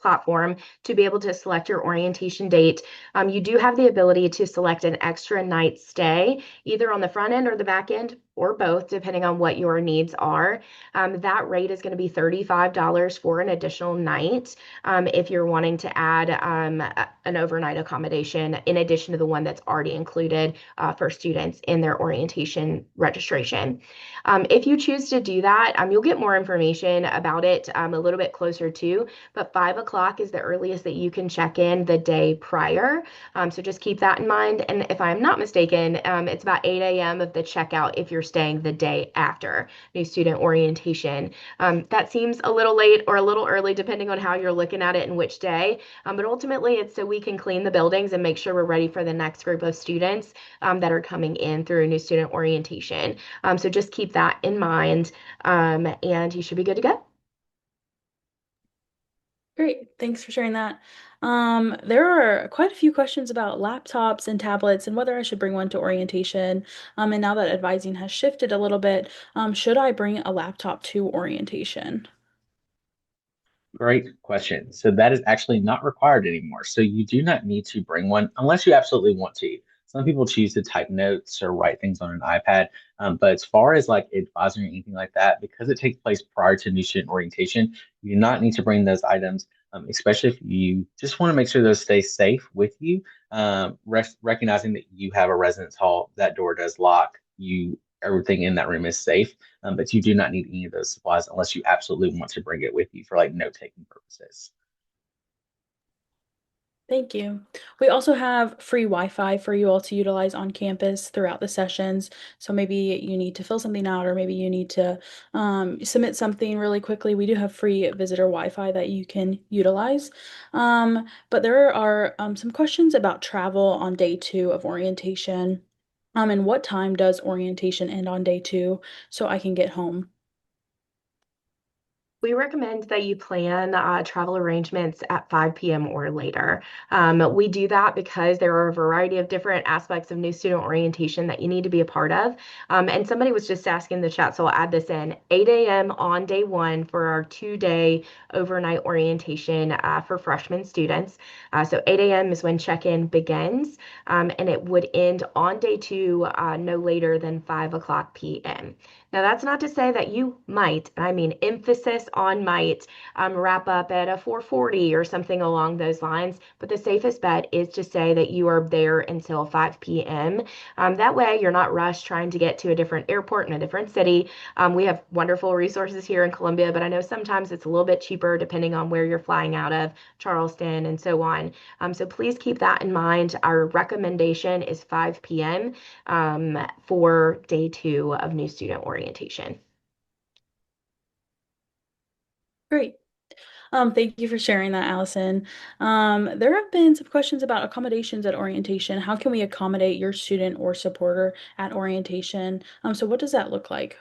platform to be able to select your orientation date, you do have the ability to select an extra night stay, either on the front end or the back end, or both, depending on what your needs are. That rate is going to be $35 for an additional night if you're wanting to add an overnight accommodation in addition to the one that's already included for students in their orientation registration. If you choose to do that, you'll get more information about it a little bit closer to, but 5 o'clock is the earliest that you can check in the day prior. So just keep that in mind. And if I'm not mistaken, it's about 8 a.m. of the checkout if you're staying the day after new student orientation. That seems a little late or a little early, depending on how you're looking at it and which day. But ultimately, it's so we can clean the buildings and make sure we're ready for the next group of students that are coming in through new student orientation. So just keep that in mind, and you should be good to go. Great. Thanks for sharing that. There are quite a few questions about laptops and tablets and whether I should bring one to orientation. And now that advising has shifted a little bit, should I bring a laptop to orientation? Great question. So that is actually not required anymore. So you do not need to bring one unless you absolutely want to. Some people choose to type notes or write things on an iPad. But as far as like advising or anything like that, because it takes place prior to new student orientation, you do not need to bring those items, especially if you just want to make sure those stay safe with you. Recognizing that you have a residence hall, that door does lock. Everything in that room is safe, but you do not need any of those supplies unless you absolutely want to bring it with you for like note-taking purposes. Thank you. We also have free Wi-Fi for you all to utilize on campus throughout the sessions. So maybe you need to fill something out, or maybe you need to submit something really quickly. We do have free visitor Wi-Fi that you can utilize. But there are some questions about travel on day two of orientation. And what time does orientation end on day two so I can get home? We recommend that you plan travel arrangements at 5 p.m. or later. We do that because there are a variety of different aspects of new student orientation that you need to be a part of. And somebody was just asking in the chat, so I'll add this in. 8 a.m. on day one for our 2 day overnight orientation for freshman students. So 8 a.m. is when check-in begins, and it would end on day two no later than 5 o'clock p.m. Now, that's not to say that you might, and I mean emphasis on might, wrap up at a 4:40 or something along those lines, but the safest bet is to say that you are there until 5 p.m. That way, you're not rushed trying to get to a different airport in a different city. We have wonderful resources here in Columbia, but I know sometimes it's a little bit cheaper depending on where you're flying out of, Charleston, and so on. So please keep that in mind. Our recommendation is 5 p.m. For day two of new student orientation. Great. Thank you for sharing that, Allison. There have been some questions about accommodations at orientation. How can we accommodate your student or supporter at orientation? So what does that look like?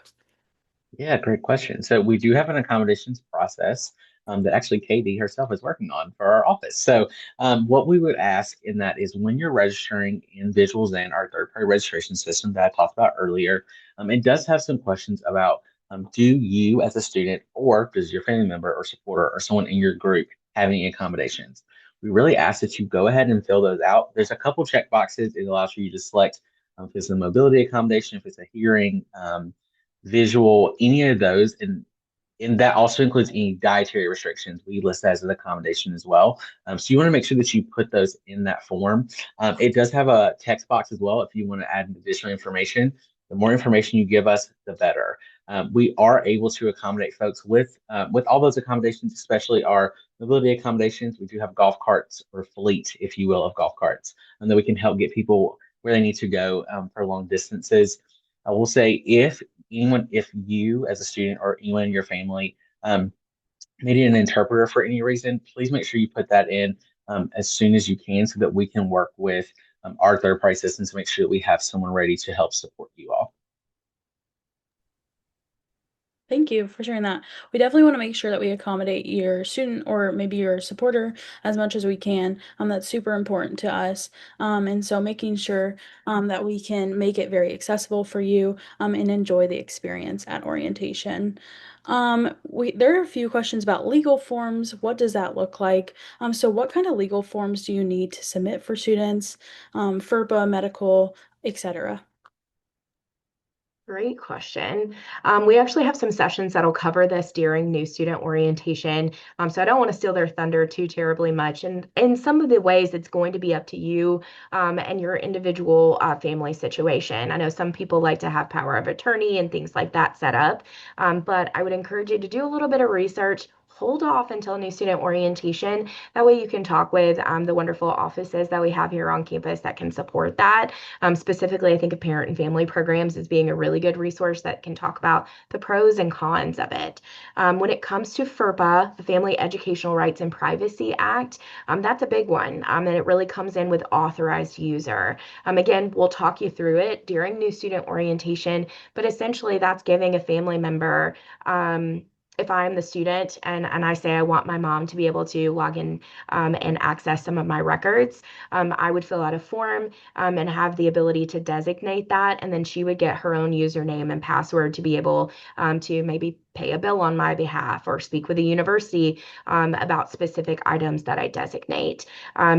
Yeah, great question. So we do have an accommodations process that actually Katie herself is working on for our office. So what we would ask in that is when you're registering individuals in our third-party registration system that I talked about earlier, it does have some questions about do you as a student or does your family member or supporter or someone in your group have any accommodations? We really ask that you go ahead and fill those out. There's a couple check boxes. It allows you to select if it's a mobility accommodation, if it's a hearing, visual, any of those, and that also includes any dietary restrictions. We list that as an accommodation as well. So you want to make sure that you put those in that form. It does have a text box as well if you want to add additional information. The more information you give us, the better. We are able to accommodate folks with all those accommodations, especially our mobility accommodations. We do have golf carts or fleet, if you will, of golf carts, and that we can help get people where they need to go for long distances. I will say if you as a student or anyone in your family needed an interpreter for any reason, please make sure you put that in as soon as you can so that we can work with our third party systems to make sure that we have someone ready to help support you all. Thank you for sharing that. We definitely want to make sure that we accommodate your student or maybe your supporter as much as we can. That's super important to us. And so making sure that we can make it very accessible for you and enjoy the experience at orientation. There are a few questions about legal forms. What does that look like? So what kind of legal forms do you need to submit for students, FERPA, medical, etc.? Great question. We actually have some sessions that'll cover this during new student orientation. So I don't want to steal their thunder too terribly much. And in some of the ways, it's going to be up to you and your individual family situation. I know some people like to have power of attorney and things like that set up, but I would encourage you to do a little bit of research. Hold off until new student orientation. That way you can talk with the wonderful offices that we have here on campus that can support that. Specifically, I think of parent and family programs as being a really good resource that can talk about the pros and cons of it. When it comes to FERPA, the Family Educational Rights and Privacy Act, that's a big one, and it really comes in with authorized user. Again, we'll talk you through it during new student orientation, but essentially that's giving a family member if I'm the student and I say I want my mom to be able to log in and access some of my records, I would fill out a form and have the ability to designate that. And then she would get her own username and password to be able to maybe pay a bill on my behalf or speak with the university about specific items that I designate.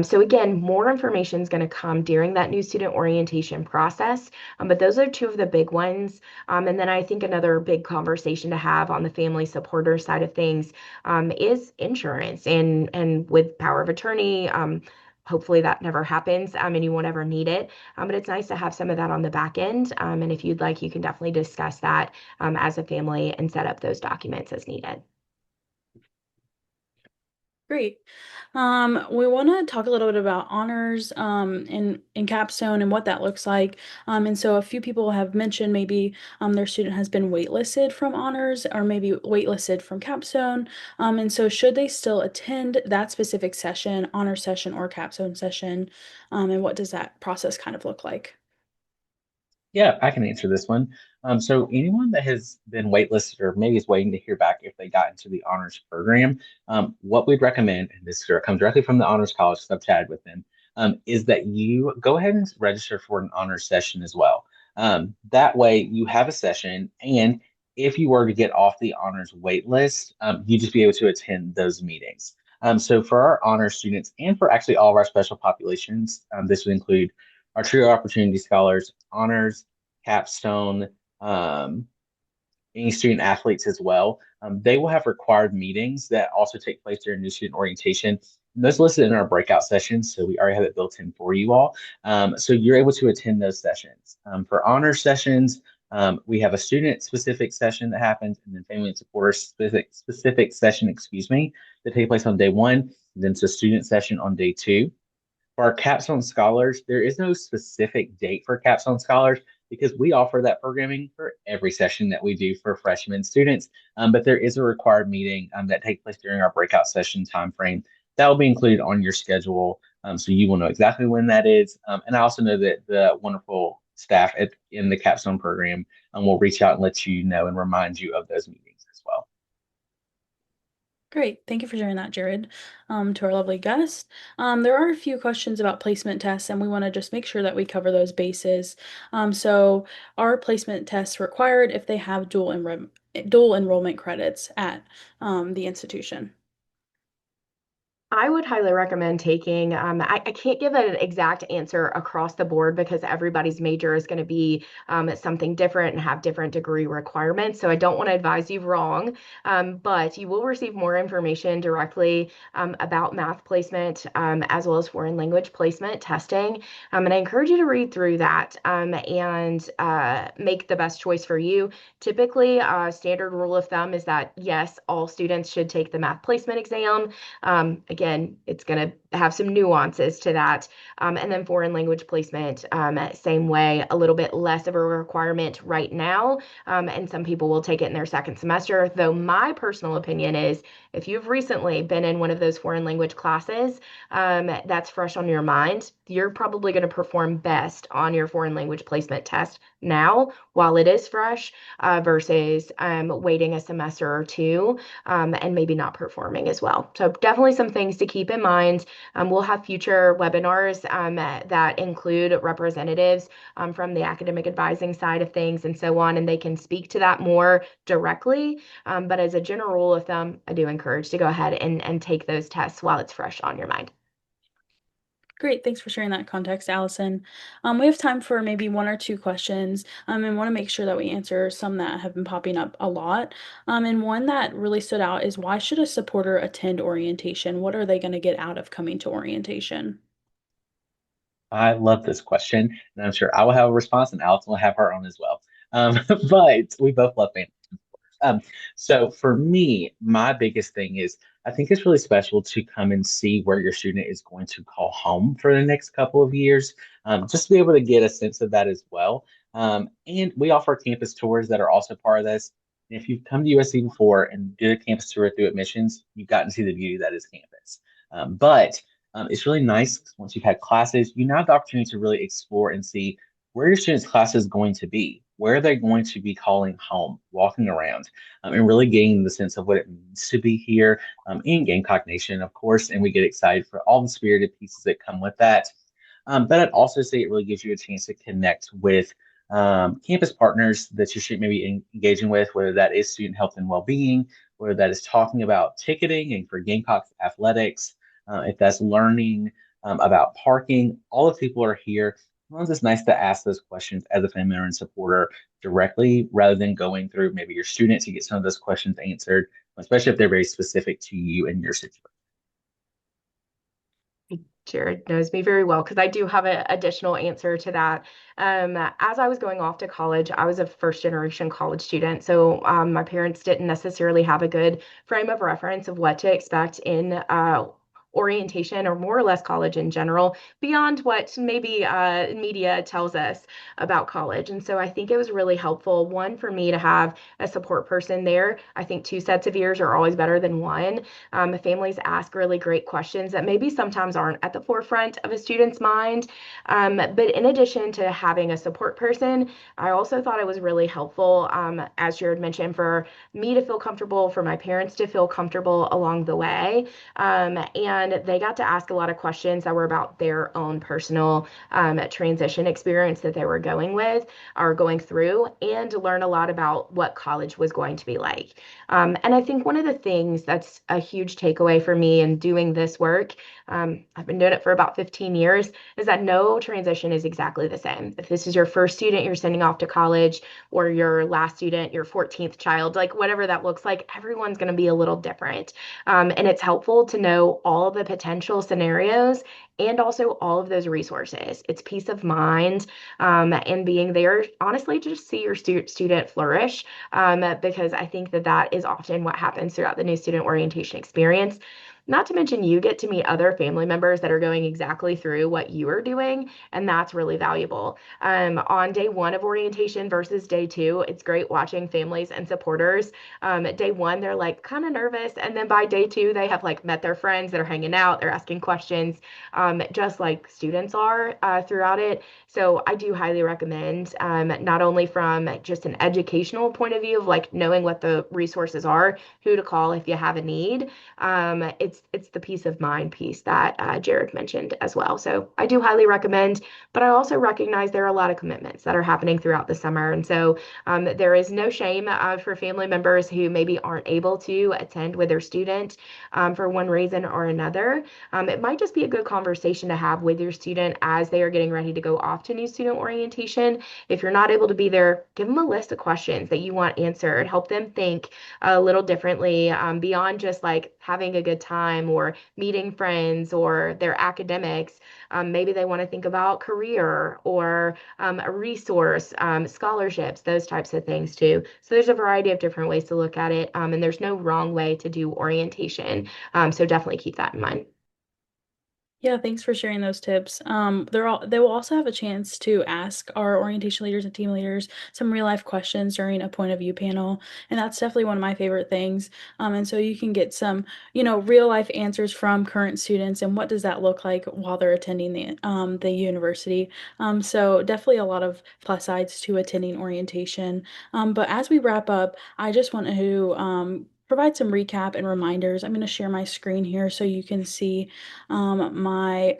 So again, more information is going to come during that new student orientation process, but those are two of the big ones. And then I think another big conversation to have on the family supporter side of things is insurance and with power of attorney. Hopefully that never happens and you won't ever need it. But it's nice to have some of that on the back end. And if you'd like, you can definitely discuss that as a family and set up those documents as needed. Great. We want to talk a little bit about honors in capstone and what that looks like. And so a few people have mentioned maybe their student has been waitlisted from honors or maybe waitlisted from capstone. And so should they still attend that specific session, honor session or capstone session? And what does that process kind of look like? Yeah, I can answer this one. So anyone that has been waitlisted or maybe is waiting to hear back if they got into the honors program, what we'd recommend, and this comes directly from the honors college, because I've chatted with them, is that you go ahead and register for an honors session as well. That way you have a session, and if you were to get off the honors wait list, you just be able to attend those meetings. So for our honors students and for actually all of our special populations, this would include our Trio Opportunity Scholars, Honors, Capstone, um, any student athletes as well. They will have required meetings that also take place during new student orientation. And those listed in our breakout sessions, so we already have it built in for you all. So you're able to attend those sessions. For honor sessions, we have a student-specific session that happens, and then family and supporter specific session, excuse me, that take place on day one. And then it's a student session on day two. For our capstone scholars, there is no specific date for capstone scholars because we offer that programming for every session that we do for freshman students. But there is a required meeting that takes place during our breakout session timeframe that will be included on your schedule, so you will know exactly when that is. And I also know that the wonderful staff in the capstone program will reach out and let you know and remind you of those meetings as well. Great. Thank you for sharing that, Jared, to our lovely guest. There are a few questions about placement tests, and we want to just make sure that we cover those bases. So, are placement tests required if they have dual enrollment credits at the institution? I would highly recommend taking, I can't give an exact answer across the board because everybody's major is going to be something different and have different degree requirements. So I don't want to advise you wrong, but you will receive more information directly about math placement as well as foreign language placement testing. And I encourage you to read through that and make the best choice for you. Typically, standard rule of thumb is that yes, all students should take the math placement exam. Again, it's going to have some nuances to that. And then foreign language placement, same way, a little bit less of a requirement right now. And some people will take it in their second semester. Though my personal opinion is if you've recently been in one of those foreign language classes that's fresh on your mind, you're probably going to perform best on your foreign language placement test now while it is fresh versus waiting a semester or two and maybe not performing as well. So definitely some things to keep in mind. We'll have future webinars that include representatives from the academic advising side of things and so on, and they can speak to that more directly. But as a general rule of thumb, I do encourage to go ahead and take those tests while it's fresh on your mind. Great. Thanks for sharing that context, Allison. We have time for maybe one or two questions, and want to make sure that we answer some that have been popping up a lot. And one that really stood out is why should a supporter attend orientation? What are they going to get out of coming to orientation? I love this question, and I'm sure I will have a response, and Alex will have her own as well. But we both love family. Um, so for me, my biggest thing is I think it's really special to come and see where your student is going to call home for the next couple of years, just to be able to get a sense of that as well. And we offer campus tours that are also part of this. And if you've come to USC before and did a campus tour through admissions, you've gotten to see the beauty that is campus. But it's really nice once you've had classes, you now have the opportunity to really explore and see where your students' class is going to be, where they're going to be calling home, walking around, and really gaining the sense of what it means to be here in game cognition, of course. And we get excited for all the spirited pieces that come with that. But I'd also say it really gives you a chance to connect with campus partners that you should maybe engaging with, whether that is student health and well-being, whether that is talking about ticketing and for Gamecocks athletics, if that's learning about parking. All the people are here. Sometimes it's nice to ask those questions as a family member and supporter directly rather than going through maybe your student to get some of those questions answered, especially if they're very specific to you and your situation. Jared knows me very well because I do have an additional answer to that. As I was going off to college, I was a first generation college student. So my parents didn't necessarily have a good frame of reference of what to expect in orientation or more or less college in general beyond what maybe media tells us about college. And so I think it was really helpful, one, for me to have a support person there. I think two sets of ears are always better than one. Families ask really great questions that maybe sometimes aren't at the forefront of a student's mind. But in addition to having a support person, I also thought it was really helpful, as Jared mentioned, for me to feel comfortable, for my parents to feel comfortable along the way. And they got to ask a lot of questions that were about their own personal transition experience that they were going with or going through, and to learn a lot about what college was going to be like. And I think one of the things that's a huge takeaway for me in doing this work, I've been doing it for about 15 years, is that no transition is exactly the same. If this is your first student you're sending off to college, or your last student, your 14th child, like whatever that looks like, everyone's going to be a little different. And it's helpful to know all the potential scenarios and also all of those resources. It's peace of mind, and being there, honestly, to just see your student flourish, because I think that that is often what happens throughout the new student orientation experience. Not to mention, you get to meet other family members that are going exactly through what you are doing, and that's really valuable. On day one of orientation versus day two, it's great watching families and supporters. At day one, they're like kind of nervous, and then by day two, they have like met their friends that are hanging out, they're asking questions, just like students are throughout it. So I do highly recommend, not only from just an educational point of view of like knowing what the resources are, who to call if you have a need. It's the peace of mind piece that Jared mentioned as well. So I do highly recommend, but I also recognize there are a lot of commitments that are happening throughout the summer. And so there is no shame for family members who maybe aren't able to attend with their student for one reason or another. It might just be a good conversation to have with your student as they are getting ready to go off to new student orientation. If you're not able to be there, give them a list of questions that you want answered. Help them think a little differently, beyond just like having a good time or meeting friends or their academics. Maybe they want to think about career or a resource, scholarships, those types of things too. So there's a variety of different ways to look at it, and there's no wrong way to do orientation. So definitely keep that in mind. Yeah, thanks for sharing those tips. They will also have a chance to ask our orientation leaders and team leaders some real life questions during a point of view panel, and that's definitely one of my favorite things. And so you can get some, real life answers from current students and what does that look like while they're attending the university. So definitely a lot of plus sides to attending orientation. But as we wrap up, I just want to provide some recap and reminders. I'm going to share my screen here so you can see my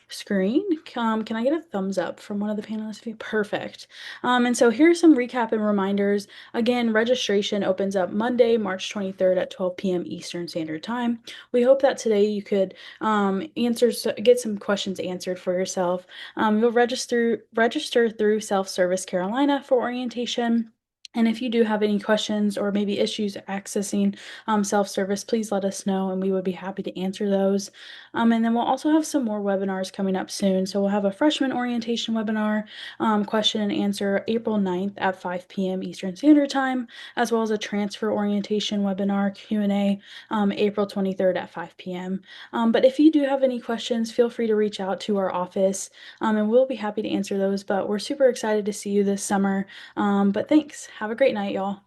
screen. Can I get a thumbs up from one of the panelists? Perfect. And so here's some recap and reminders. Again, registration opens up Monday, March 23rd at 12 p.m. Eastern Standard Time. We hope that today you could get some questions answered for yourself. You'll register through Self-Service Carolina for orientation. And if you do have any questions or maybe issues accessing self-service, please let us know and we would be happy to answer those. And then we'll also have some more webinars coming up soon. So we'll have a freshman orientation webinar, question and answer April 9th at 5 p.m. Eastern Standard Time, as well as a transfer orientation webinar Q&A April 23rd at 5 p.m. But if you do have any questions, feel free to reach out to our office and we'll be happy to answer those. But we're super excited to see you this summer. But thanks. Have a great night, y'all.